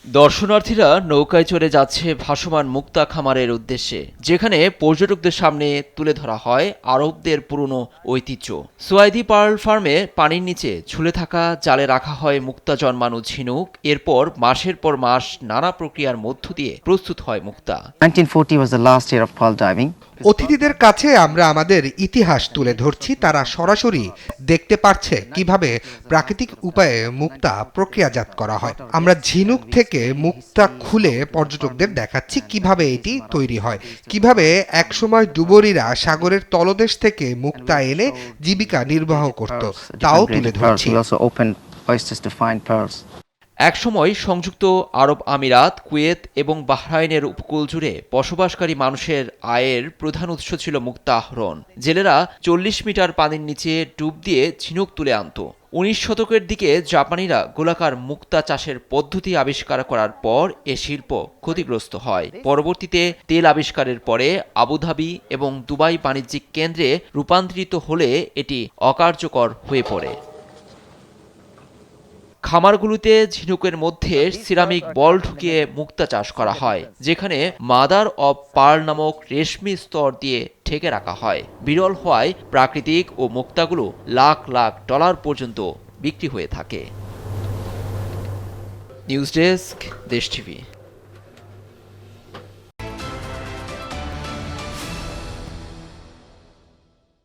দর্শনার্থীরা নৌকায় চড়ে যাচ্ছে ভাসমান মুক্তা খামারের উদ্দেশ্যে, যেখানে পর্যটকদের সামনে তুলে ধরা হয় আরবদের পুরনো ঐতিহ্য। সুয়াইদি পার্ল ফার্মে পানির নিচে ঝুলে থাকা জালে রাখা হয় মুক্তা জন্মানো ঝিনুক। এরপর মাসের পর মাস নানা প্রক্রিয়ার মধ্য দিয়ে প্রস্তুত হয় মুক্তা। 1940 was the last year of pearl diving. অতিথিদের কাছে আমরা আমাদের ইতিহাস তুলে ধরছি। তারা সরাসরি দেখতে পারছে কিভাবে প্রাকৃতিক উপায়ে মুক্তা প্রক্রিয়াজাত করা হয়। আমরা ঝিনুক থেকে মুক্তা খুলে পর্যটকদের দেখাচ্ছি কিভাবে এটি তৈরি হয়, কিভাবে একসময় ডুবুরিরা সাগরের তলদেশ থেকে মুক্তা এনে জীবিকা নির্বাহ করত, তাও তুলে ধরছি। We also opened oysters to find pearls. একসময় সংযুক্ত আরব আমিরাত, কুয়েত এবং বাহরাইনের উপকূল জুড়ে বসবাসকারী মানুষের আয়ের প্রধান উৎস ছিল মুক্তা আহরণ। জেলেরা 40 মিটার পানির নিচে ডুব দিয়ে ঝিনুক তুলে আনত। 19 শতকের দিকে জাপানিরা গোলাকার মুক্তা চাষের পদ্ধতি আবিষ্কার করার পর এ শিল্প ক্ষতিগ্রস্ত হয়। পরবর্তীতে তেল আবিষ্কারের পরে আবুধাবি এবং দুবাই বাণিজ্যিক কেন্দ্রে রূপান্তরিত হলে এটি অকার্যকর হয়ে পড়ে। খামারগুলোতে ঝিনুকের মধ্যে সিরামিক বল ঢুকিয়ে মুক্তা চাষ করা হয়, যেখানে মাদার অব পার্ল নামক রেশমি স্তর দিয়ে ঢেকে রাখা হয়। বিরল হওয়ায় প্রাকৃতিক ও মুক্তাগুলো লাখ লাখ ডলার পর্যন্ত বিক্রি হয়ে থাকে। নিউজ ডেস্ক, দেশ টিভি।